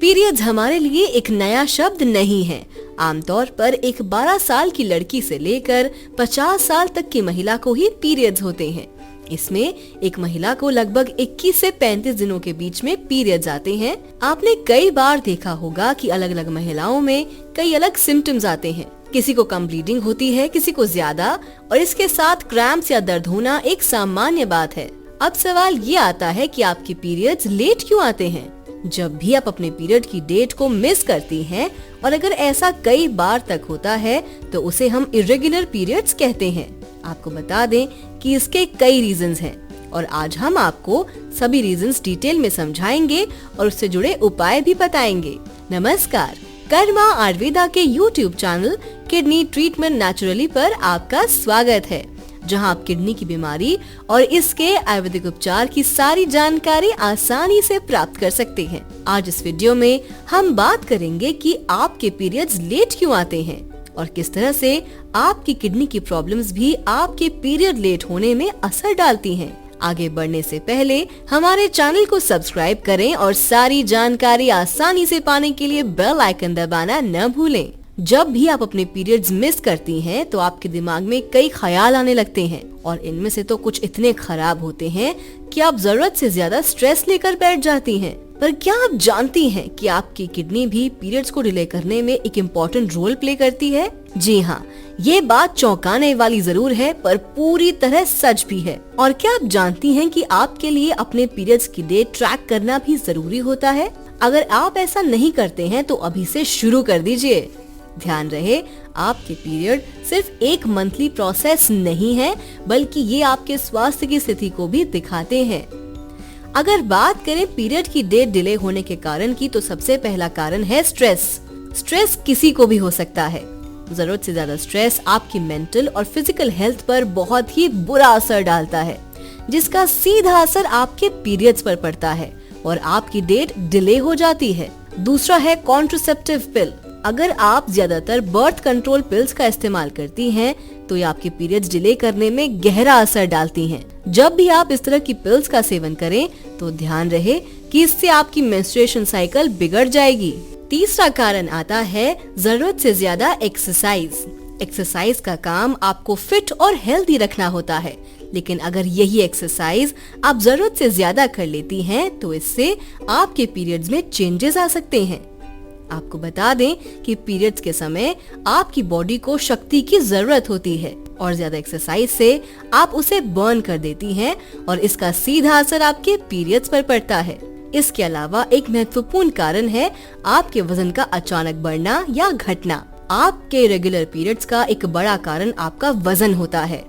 Periods हमारे लिए एक नया शब्द नहीं है। आमतौर पर एक 12 साल की लड़की से लेकर 50 साल तक की महिला को ही पीरियड्स होते हैं। इसमें एक महिला को लगभग 21 से 35 दिनों के बीच में पीरियड्स आते हैं। आपने कई बार देखा होगा कि अलग अलग महिलाओं में कई अलग सिम्टम्स आते हैं। किसी को कम ब्लीडिंग होती है, किसी को ज्यादा, और इसके साथ क्रैम्प्स या दर्द होना एक सामान्य बात है। अब सवाल ये आता है कि आपके पीरियड्स लेट क्यों आते हैं? जब भी आप अपने पीरियड की डेट को मिस करती हैं और अगर ऐसा कई बार तक होता है तो उसे हम इरेगुलर पीरियड्स कहते हैं। आपको बता दें कि इसके कई रीजंस हैं और आज हम आपको सभी रीजंस डिटेल में समझाएंगे और उससे जुड़े उपाय भी बताएंगे। नमस्कार, कर्मा आयुर्वेदा के YouTube channel kidney treatment naturally पर आपका स्वागत है, जहां आप किडनी की बीमारी और इसके आयुर्वेदिक उपचार की सारी जानकारी आसानी से प्राप्त कर सकते हैं। आज इस वीडियो में हम बात करेंगे कि आपके पीरियड्स लेट क्यों आते हैं और किस तरह से आपकी किडनी की प्रॉब्लम्स भी आपके पीरियड लेट होने में असर डालती हैं। आगे बढ़ने से पहले हमारे चैनल को सब्सक्राइब करें और सारी जानकारी आसानी से पाने के लिए बेल आइकन दबाना न भूलें। जब भी आप अपने पीरियड्स मिस करती हैं तो आपके दिमाग में कई ख्याल आने लगते हैं और इनमें से तो कुछ इतने खराब होते हैं कि आप जरूरत से ज्यादा स्ट्रेस लेकर बैठ जाती हैं। पर क्या आप जानती हैं कि आपकी किडनी भी पीरियड्स को डिले करने में एक इम्पोर्टेंट रोल प्ले करती है? जी हाँ, ये बात चौंकाने वाली जरूर है पर पूरी तरह सच भी है। और क्या आप जानती हैं कि आपके लिए अपने पीरियड्स की डेट ट्रैक करना भी जरूरी होता है? अगर आप ऐसा नहीं करते हैं तो अभी से शुरू कर दीजिए। ध्यान रहे, आपके पीरियड सिर्फ एक मंथली प्रोसेस नहीं है, बल्कि ये आपके स्वास्थ्य की स्थिति को भी दिखाते हैं। अगर बात करें पीरियड की डेट डिले होने के कारण की, तो सबसे पहला कारण है स्ट्रेस। स्ट्रेस किसी को भी हो सकता है। जरूरत से ज्यादा स्ट्रेस आपकी मेंटल और फिजिकल हेल्थ पर बहुत ही बुरा असर डालता है, जिसका सीधा असर आपके पीरियड्स पर पड़ता है और आपकी डेट डिले हो जाती है। दूसरा है कॉन्ट्रासेप्टिव पिल। अगर आप ज्यादातर बर्थ कंट्रोल पिल्स का इस्तेमाल करती हैं, तो ये आपके पीरियड्स डिले करने में गहरा असर डालती हैं। जब भी आप इस तरह की पिल्स का सेवन करें तो ध्यान रहे कि इससे आपकी मेंस्ट्रुएशन साइकिल बिगड़ जाएगी। तीसरा कारण आता है जरूरत से ज्यादा एक्सरसाइज। एक्सरसाइज का काम आपको फिट और हेल्दी रखना होता है, लेकिन अगर यही एक्सरसाइज आप जरूरत से ज्यादा कर लेती हैं तो इससे आपके पीरियड्स में चेंजेस आ सकते हैं। आपको बता दें कि पीरियड्स के समय आपकी बॉडी को शक्ति की जरूरत होती है और ज्यादा एक्सरसाइज से आप उसे बर्न कर देती हैं और इसका सीधा असर आपके पीरियड्स पर पड़ता है। इसके अलावा एक महत्वपूर्ण कारण है आपके वजन का अचानक बढ़ना या घटना। आपके रेगुलर पीरियड्स का एक बड़ा कारण आपका वजन होता है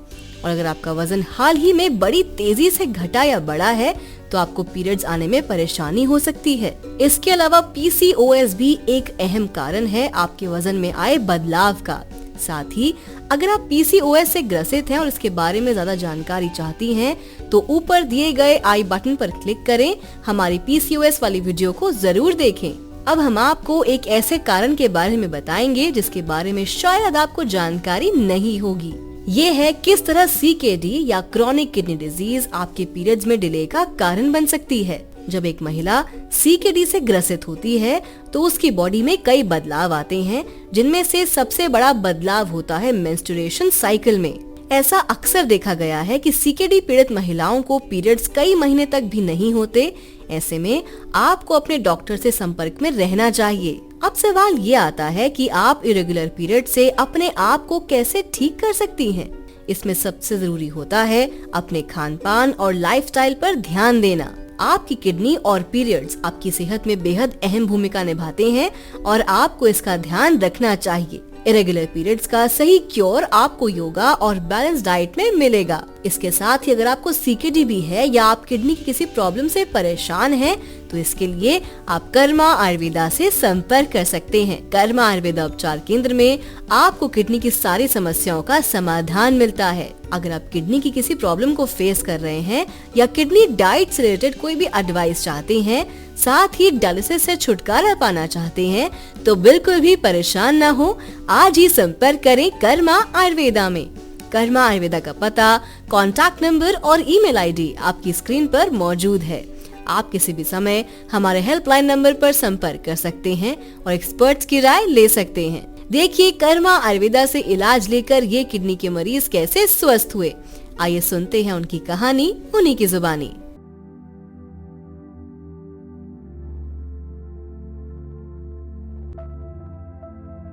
और अगर आपका वजन हाल ही में बड़ी तेजी से घटा या बढ़ा है तो आपको पीरियड्स आने में परेशानी हो सकती है। इसके अलावा PCOS भी एक अहम कारण है आपके वजन में आए बदलाव का। साथ ही अगर आप PCOS से ग्रसित हैं और इसके बारे में ज्यादा जानकारी चाहती हैं तो ऊपर दिए गए आई बटन पर क्लिक करें। हमारी PCOS वाली वीडियो को जरूर देखें। अब हम आपको एक ऐसे कारण के बारे में बताएंगे जिसके बारे में शायद आपको जानकारी नहीं होगी। ये है किस तरह CKD या क्रॉनिक किडनी डिजीज आपके पीरियड्स में डिले का कारण बन सकती है। जब एक महिला CKD से ग्रसित होती है तो उसकी बॉडी में कई बदलाव आते हैं, जिनमें से सबसे बड़ा बदलाव होता है मेंस्ट्रुएशन साइकिल में। ऐसा अक्सर देखा गया है कि CKD पीड़ित महिलाओं को पीरियड्स कई महीने तक भी नहीं होते। ऐसे में आपको अपने डॉक्टर से संपर्क में रहना चाहिए। अब सवाल ये आता है कि आप इरेगुलर पीरियड से अपने आप को कैसे ठीक कर सकती हैं। इसमें सबसे जरूरी होता है अपने खान पान और लाइफस्टाइल पर ध्यान देना। आपकी किडनी और पीरियड्स आपकी सेहत में बेहद अहम भूमिका निभाते हैं और आपको इसका ध्यान रखना चाहिए। इरेगुलर पीरियड्स का सही क्योर आपको योगा और बैलेंस डाइट में मिलेगा। इसके साथ ही अगर आपको CKD भी है या आप किडनी की किसी प्रॉब्लम से परेशान हैं, तो इसके लिए आप कर्मा आयुर्वेदा से संपर्क कर सकते हैं। कर्मा आयुर्वेदा उपचार केंद्र में आपको किडनी की सारी समस्याओं का समाधान मिलता है। अगर आप किडनी की किसी प्रॉब्लम को फेस कर रहे हैं या किडनी डाइट से रिलेटेड कोई भी एडवाइस चाहते हैं, साथ ही डायलिसिस से छुटकारा पाना चाहते हैं, तो बिल्कुल भी परेशान न हो, आज ही संपर्क करें कर्मा आयुर्वेदा में। कर्मा आयुर्वेदा का पता, कॉन्टैक्ट नंबर और ईमेल ID आपकी स्क्रीन पर मौजूद है। आप किसी भी समय हमारे हेल्पलाइन नंबर पर संपर्क कर सकते हैं और एक्सपर्ट्स की राय ले सकते हैं। देखिए कर्मा आयुर्वेदा से इलाज लेकर ये किडनी के मरीज कैसे स्वस्थ हुए। आइए सुनते हैं उनकी कहानी उन्हीं की जुबानी।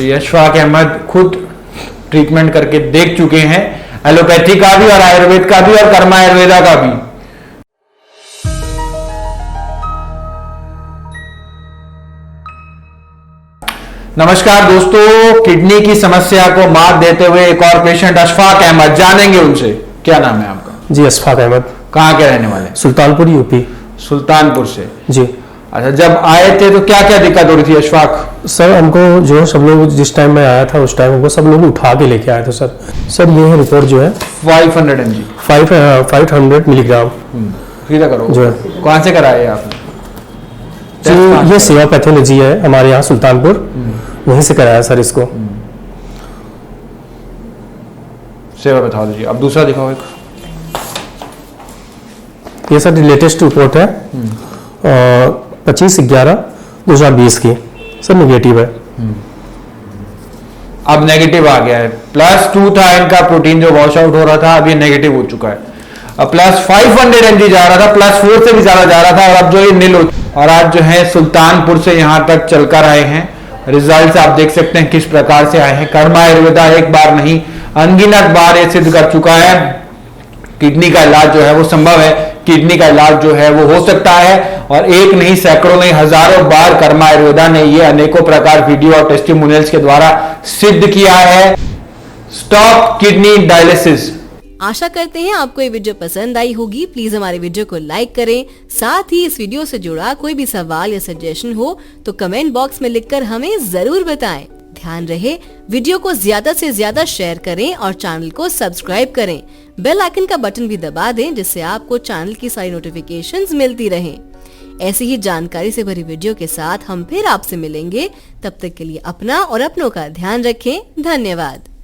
अशफाक अहमद खुद ट्रीटमेंट करके देख चुके हैं, एलोपैथी का भी और आयुर्वेद का भी और कर्मा आयुर्वेदा का भी। नमस्कार दोस्तों, किडनी की समस्या को मात देते हुए एक और पेशेंट अशफाक अहमद, जानेंगे उनसे। क्या नाम है आपका? जी अशफाक अहमद। कहाँ के रहने वाले? सुल्तानपुर यूपी। सुल्तानपुर से जी। अच्छा, जब आए थे तो क्या क्या दिक्कत हो रही थी अशफाक? सर हमको जो सब लोग जिस टाइम में आया था उस टाइम हमको सब लोग उठा के लेके आए थे सर ये है रिपोर्ट जो है 500 mg 500 मिलीग्राम सीधा करो जो है। कहाँ से कराए आपने? जो ये सेवा पैथोलॉजी है हमारे यहाँ सुल्तानपुर, वहीं से कराया सर इसको। सेवा पैथोलॉजी। अब दूसरा दिखाओ एक। ये सर लेटेस्ट रिपोर्ट है 25/11/2020 की। सर नेगेटिव है। अब नेगेटिव आ गया है। +2 था इनका प्रोटीन जो वॉश आउट हो रहा था, अब ये नेगेटिव हो चुका है। अब +500 mg जा रहा था, +4 से भी ज्यादा जा रहा था, और अब जो ये नील और आज जो है सुल्तानपुर से यहां तक चलकर आए हैं। रिजल्ट्स आप देख सकते हैं किस प्रकार से आए हैं। कर्मा आयुर्वेदा एक बार नहीं अनगिनत बार ये सिद्ध कर चुका है किडनी का इलाज जो है वो संभव है, किडनी का इलाज जो है वो हो सकता है। और एक नहीं सैकड़ों नहीं हजारों बार कर्मा आयुर्वेदा ने ये अनेकों प्रकार वीडियो और टेस्टिमोनियल्स के द्वारा सिद्ध किया है। Stop kidney dialysis. आशा करते हैं आपको ये वीडियो पसंद आई होगी। प्लीज हमारे वीडियो को लाइक करें। साथ ही इस वीडियो से जुड़ा कोई भी सवाल या सजेशन हो तो कमेंट बॉक्स में लिखकर हमें जरूर बताएं। ध्यान रहे वीडियो को ज्यादा से ज्यादा शेयर करें और चैनल को सब्सक्राइब करें। बेल आइकन का बटन भी दबा दें जिससे आपको चैनल की सारी नोटिफिकेशंस मिलती रहें। ऐसी ही जानकारी से भरी वीडियो के साथ हम फिर आपसे मिलेंगे। तब तक के लिए अपना और अपनों का ध्यान रखें। धन्यवाद।